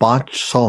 $500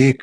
$1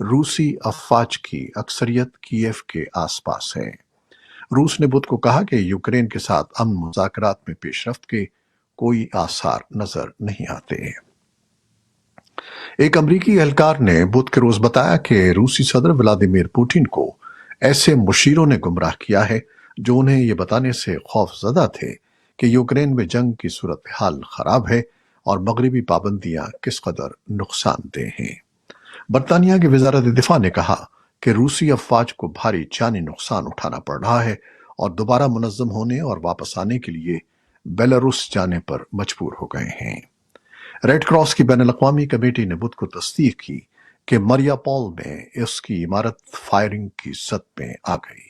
روسی افواج کی اکثریت کیف کے آس پاس ہے۔ روس نے بدھ کو کہا کہ یوکرین کے ساتھ امن مذاکرات میں پیش رفت کے کوئی آثار نظر نہیں آتے۔ ایک امریکی اہلکار نے بدھ کے روز بتایا کہ روسی صدر ولادیمیر پوٹن کو ایسے مشیروں نے گمراہ کیا ہے جو انہیں یہ بتانے سے خوف زدہ تھے کہ یوکرین میں جنگ کی صورتحال خراب ہے اور مغربی پابندیاں کس قدر نقصان دہ ہیں۔ برطانیہ کی وزارت دفاع نے کہا کہ روسی افواج کو بھاری جانی نقصان اٹھانا پڑ رہا ہے اور دوبارہ منظم ہونے اور واپس آنے کے لیے بیلاروس جانے پر مجبور ہو گئے ہیں۔ ریڈ کراس کی بین الاقوامی کمیٹی نے بدھ کو تصدیق کی کہ مریاپول میں اس کی عمارت فائرنگ کی زد میں آ گئی۔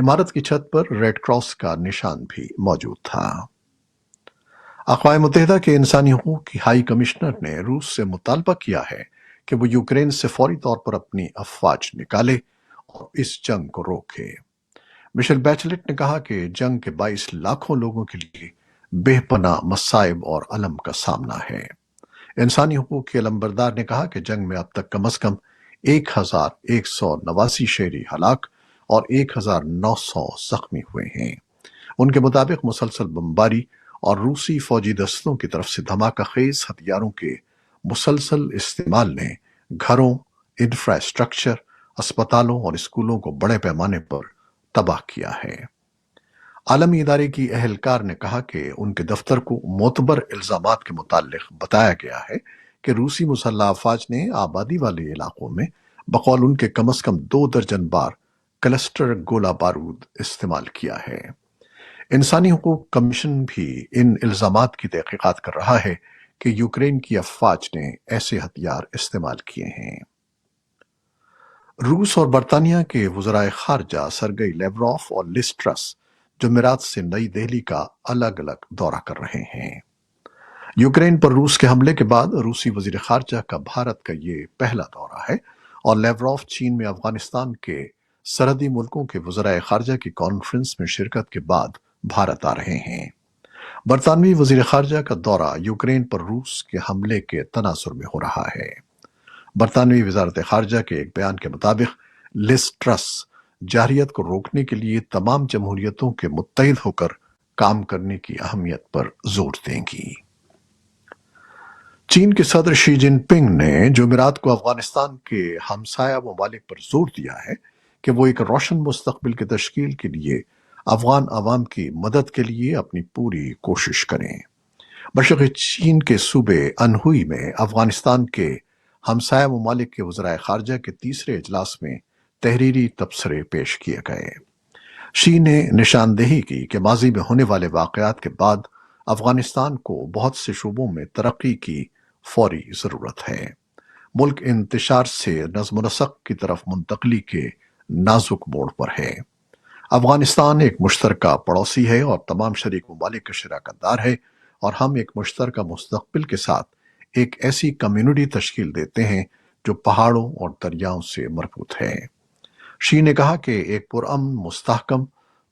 عمارت کی چھت پر ریڈ کراس کا نشان بھی موجود تھا۔ اقوام متحدہ کے انسانی حقوق کی ہائی کمشنر نے روس سے مطالبہ کیا ہے کہ وہ یوکرین سے فوری طور پر اپنی افواج نکالے اور اس جنگ کو روکے۔ مشیل بیچلٹ نے کہا کہ جنگ کے باعث لاکھوں لوگوں کے لیے بے پناہ مصائب اور الم کا سامنا ہے۔ انسانی حقوق کے علمبردار نے کہا کہ جنگ میں اب تک کم از کم 1189 شہری ہلاک اور 1900 زخمی ہوئے ہیں۔ ان کے مطابق مسلسل بمباری اور روسی فوجی دستوں کی طرف سے دھماکہ خیز ہتھیاروں کے مسلسل استعمال نے گھروں، انفراسٹرکچر، اسپتالوں اور اسکولوں کو بڑے پیمانے پر تباہ کیا ہے۔ عالمی ادارے کی اہلکار نے کہا کہ ان کے دفتر کو معتبر الزامات کے متعلق بتایا گیا ہے کہ روسی مسلح افواج نے آبادی والے علاقوں میں بقول ان کے کم از کم 2 درجن بار کلسٹر گولہ بارود استعمال کیا ہے۔ انسانی حقوق کمیشن بھی ان الزامات کی تحقیقات کر رہا ہے کہ یوکرین کی افواج نے ایسے ہتھیار استعمال کیے ہیں۔ روس اور برطانیہ کے وزرائے خارجہ سرگئی لیوروف اور لیز ٹرس جمعرات سے نئی دہلی کا الگ الگ دورہ کر رہے ہیں۔ یوکرین پر روس کے حملے کے بعد روسی وزیر خارجہ کا بھارت کا یہ پہلا دورہ ہے اور لیوروف چین میں افغانستان کے سرحدی ملکوں کے وزرائے خارجہ کی کانفرنس میں شرکت کے بعد بھارت آ رہے ہیں۔ برطانوی وزیر خارجہ کا دورہ یوکرین پر روس کے حملے کے تناظر میں ہو رہا ہے۔ برطانوی وزارت خارجہ کے ایک بیان کے مطابق لیز ٹرس جارحیت کو روکنے کے لیے تمام جمہوریتوں کے متحد ہو کر کام کرنے کی اہمیت پر زور دیں گی۔ چین کے صدر شی جن پنگ نے جمعرات کو افغانستان کے ہمسایہ ممالک پر زور دیا ہے کہ وہ ایک روشن مستقبل کی تشکیل کے لیے افغان عوام کی مدد کے لیے اپنی پوری کوشش کریں۔ مشرقی چین کے صوبے انہوئی میں افغانستان کے ہمسایہ ممالک کے وزرائے خارجہ کے تیسرے اجلاس میں تحریری تبصرے پیش کیے گئے۔ شی نے نشاندہی کی کہ ماضی میں ہونے والے واقعات کے بعد افغانستان کو بہت سے شعبوں میں ترقی کی فوری ضرورت ہے۔ ملک انتشار سے نظم و نسق کی طرف منتقلی کے نازک موڑ پر ہے۔ افغانستان ایک مشترکہ پڑوسی ہے اور تمام شریک ممالک کا شراکت دار ہے اور ہم ایک مشترکہ مستقبل کے ساتھ ایک ایسی کمیونٹی تشکیل دیتے ہیں جو پہاڑوں اور دریاؤں سے مربوط ہے۔ شی نے کہا کہ ایک پرامن، مستحکم،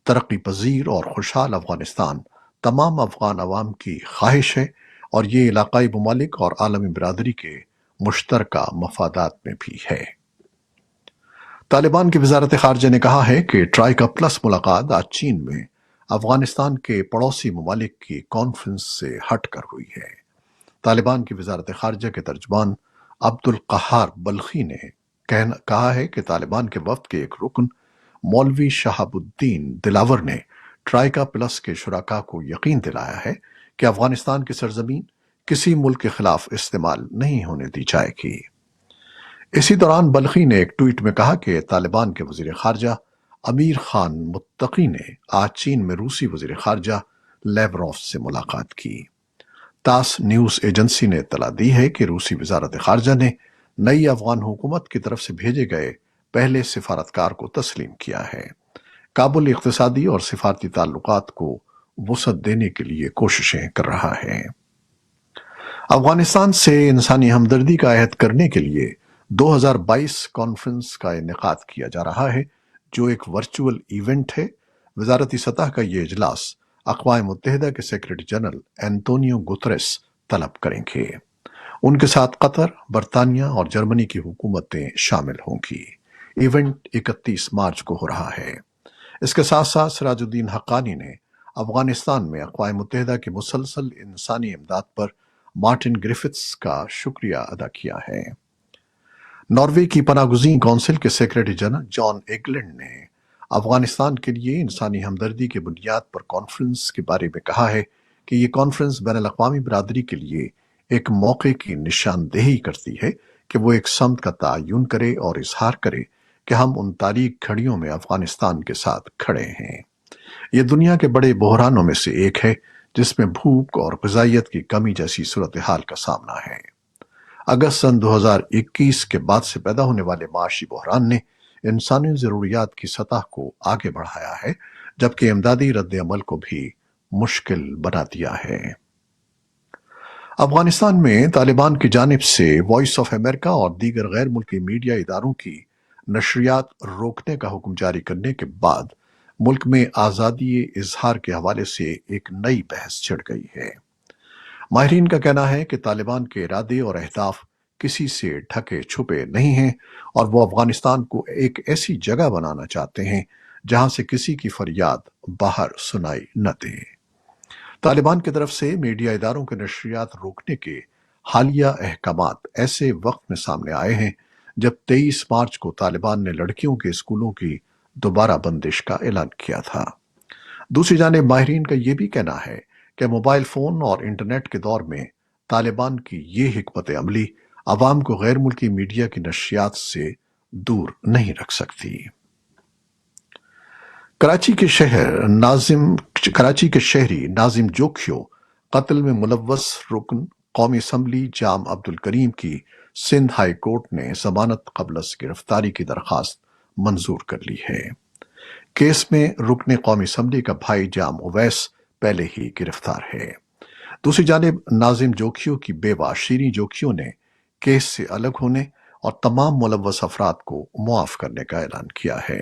ترقی پذیر اور خوشحال افغانستان تمام افغان عوام کی خواہش ہے اور یہ علاقائی ممالک اور عالمی برادری کے مشترکہ مفادات میں بھی ہے۔ طالبان کی وزارت خارجہ نے کہا ہے کہ ٹرائیکا پلس ملاقات آج چین میں افغانستان کے پڑوسی ممالک کی کانفرنس سے ہٹ کر ہوئی ہے۔ طالبان کی وزارت خارجہ کے ترجمان عبد القہار بلخی نے کہا ہے کہ طالبان کے وفد کے ایک رکن مولوی شہاب الدین دلاور نے ٹرائیکا پلس کے شرکاء کو یقین دلایا ہے کہ افغانستان کی سرزمین کسی ملک کے خلاف استعمال نہیں ہونے دی جائے گی۔ اسی دوران بلخی نے ایک ٹویٹ میں کہا کہ طالبان کے وزیر خارجہ امیر خان متقی نے آج چین میں روسی وزیر خارجہ لیوروف سے ملاقات کی۔ تاس نیوز ایجنسی نے اطلاع دی ہے کہ روسی وزارت خارجہ نے نئی افغان حکومت کی طرف سے بھیجے گئے پہلے سفارتکار کو تسلیم کیا ہے۔ کابل اقتصادی اور سفارتی تعلقات کو وسعت دینے کے لیے کوششیں کر رہا ہے۔ افغانستان سے انسانی ہمدردی کا عہد کرنے کے لیے 2022 کانفرنس کا انعقاد کیا جا رہا ہے جو ایک ورچوئل ایونٹ ہے۔ وزارتی سطح کا یہ اجلاس اقوام متحدہ کے سیکرٹری جنرل اینٹونیو گتریس طلب کریں گے۔ ان کے ساتھ قطر، برطانیہ اور جرمنی کی حکومتیں شامل ہوں گی۔ ایونٹ 31 مارچ کو ہو رہا ہے۔ اس کے ساتھ ساتھ سراج الدین حقانی نے افغانستان میں اقوام متحدہ کی مسلسل انسانی امداد پر مارٹن گرفٹس کا شکریہ ادا کیا ہے۔ ناروے کی پناہ گزین کونسل کے سیکریٹری جنرل جان ایگلینڈ نے افغانستان کے لیے انسانی ہمدردی کی بنیاد پر کانفرنس کے بارے میں کہا ہے کہ یہ کانفرنس بین الاقوامی برادری کے لیے ایک موقع کی نشاندہی کرتی ہے کہ وہ ایک سمت کا تعین کرے اور اظہار کرے کہ ہم ان تاریک گھڑیوں میں افغانستان کے ساتھ کھڑے ہیں۔ یہ دنیا کے بڑے بحرانوں میں سے ایک ہے جس میں بھوک اور غذائیت کی کمی جیسی صورتحال کا سامنا ہے۔ اگست سن 2021 کے بعد سے پیدا ہونے والے معاشی بحران نے انسانی ضروریات کی سطح کو آگے بڑھایا ہے، جبکہ امدادی رد عمل کو بھی مشکل بنا دیا ہے۔ افغانستان میں طالبان کی جانب سے وائس آف امریکہ اور دیگر غیر ملکی میڈیا اداروں کی نشریات روکنے کا حکم جاری کرنے کے بعد ملک میں آزادی اظہار کے حوالے سے ایک نئی بحث چھڑ گئی ہے۔ ماہرین کا کہنا ہے کہ طالبان کے ارادے اور اہداف کسی سے ڈھکے چھپے نہیں ہیں اور وہ افغانستان کو ایک ایسی جگہ بنانا چاہتے ہیں جہاں سے کسی کی فریاد باہر سنائی نہ دے۔ طالبان کی طرف سے میڈیا اداروں کے نشریات روکنے کے حالیہ احکامات ایسے وقت میں سامنے آئے ہیں جب 23 مارچ کو طالبان نے لڑکیوں کے اسکولوں کی دوبارہ بندش کا اعلان کیا تھا۔ دوسری جانب ماہرین کا یہ بھی کہنا ہے کہ موبائل فون اور انٹرنیٹ کے دور میں طالبان کی یہ حکمت عملی عوام کو غیر ملکی میڈیا کی نشریات سے دور نہیں رکھ سکتی۔ کراچی کے شہری ناظم جوکھیو قتل میں ملوث رکن قومی اسمبلی جام عبد الکریم کی سندھ ہائی کورٹ نے ضمانت قبل از گرفتاری کی درخواست منظور کر لی ہے۔ کیس میں رکن قومی اسمبلی کا بھائی جام اویس پہلے ہی گرفتار ہے۔ دوسری جانب ناظم جوکھیو کی بیوہ شیریں جوکھیو نے کیس سے الگ ہونے اور تمام ملوث افراد کو معاف کرنے کا اعلان کیا ہے۔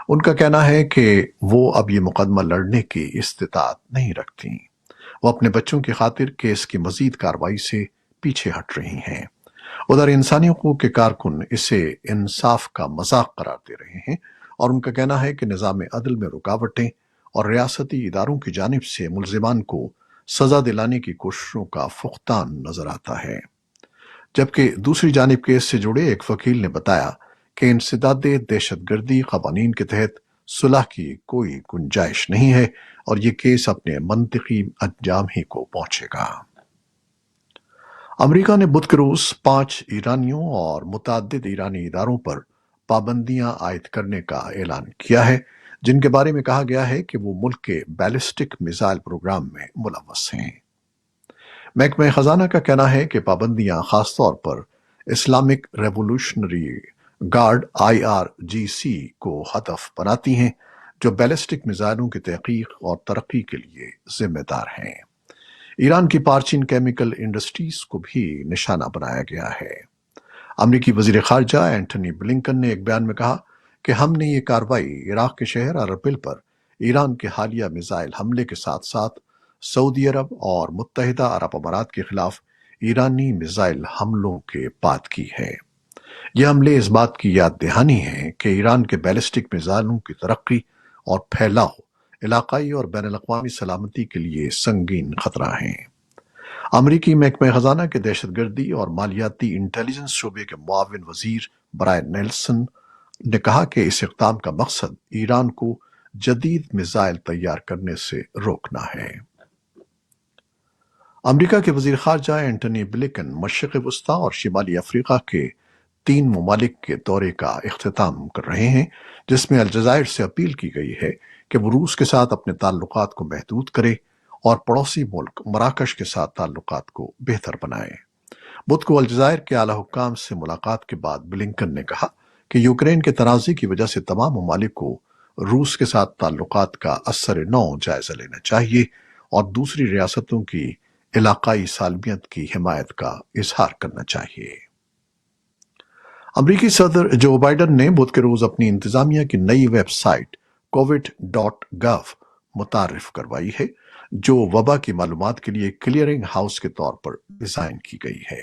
ان کا کہنا ہے کہ وہ اب یہ مقدمہ لڑنے کی استطاعت نہیں رکھتی۔ وہ اپنے بچوں کی خاطر کیس کی مزید کارروائی سے پیچھے ہٹ رہی ہیں۔ ادھر انسانی حقوق کے کارکن اسے انصاف کا مذاق قرار دے رہے ہیں اور ان کا کہنا ہے کہ نظام عدل میں رکاوٹیں اور ریاستی اداروں کی جانب سے ملزمان کو سزا دلانے کی کوششوں کا فقدان نظر آتا ہے۔ جبکہ دوسری جانب کیس سے جڑے ایک وکیل نے بتایا کہ انسداد دہشت گردی قوانین کے تحت صلح کی کوئی گنجائش نہیں ہے اور یہ کیس اپنے منطقی انجام ہی کو پہنچے گا۔ امریکہ نے بدھ کے روز 5 ایرانیوں اور متعدد ایرانی اداروں پر پابندیاں عائد کرنے کا اعلان کیا ہے، جن کے بارے میں کہا گیا ہے کہ وہ ملک کے بیلسٹک میزائل پروگرام میں ملوث ہیں۔ محکمہ خزانہ کا کہنا ہے کہ پابندیاں خاص طور پر اسلامک ریولوشنری گارڈ IRGC کو ہدف بناتی ہیں، جو بیلسٹک میزائلوں کی تحقیق اور ترقی کے لیے ذمہ دار ہیں۔ ایران کی پارچین کیمیکل انڈسٹریز کو بھی نشانہ بنایا گیا ہے۔ امریکی وزیر خارجہ اینٹنی بلنکن نے ایک بیان میں کہا کہ ہم نے یہ کارروائی عراق کے شہر اربل پر ایران کے حالیہ میزائل حملے کے ساتھ ساتھ سعودی عرب اور متحدہ عرب امارات کے خلاف ایرانی میزائل حملوں کے بعد کی ہے۔ یہ حملے اس بات کی یاد دہانی ہیں کہ ایران کے بیلسٹک میزائلوں کی ترقی اور پھیلاؤ علاقائی اور بین الاقوامی سلامتی کے لیے سنگین خطرہ ہیں۔ امریکی محکمہ خزانہ کے دہشت گردی اور مالیاتی انٹیلیجنس شعبے کے معاون وزیر برائن نیلسن نے کہا کہ اس اقدام کا مقصد ایران کو جدید میزائل تیار کرنے سے روکنا ہے۔ امریکہ کے وزیر خارجہ اینٹنی بلنکن مشرق وسطی اور شمالی افریقہ کے 3 ممالک کے دورے کا اختتام کر رہے ہیں، جس میں الجزائر سے اپیل کی گئی ہے کہ وہ روس کے ساتھ اپنے تعلقات کو محدود کرے اور پڑوسی ملک مراکش کے ساتھ تعلقات کو بہتر بنائے۔ بدھ کو الجزائر کے اعلیٰ حکام سے ملاقات کے بعد بلنکن نے کہا کہ یوکرین کے تنازع کی وجہ سے تمام ممالک کو روس کے ساتھ تعلقات کا اثر نو جائزہ لینا چاہیے اور دوسری ریاستوں کی علاقائی سالمیت کی حمایت کا اظہار کرنا چاہیے۔ امریکی صدر جو بائیڈن نے بدھ کے روز اپنی انتظامیہ کی نئی ویب سائٹ covid.gov متعارف کروائی ہے، جو وبا کی معلومات کے لیے کلیئرنگ ہاؤس کے طور پر ڈیزائن کی گئی ہے۔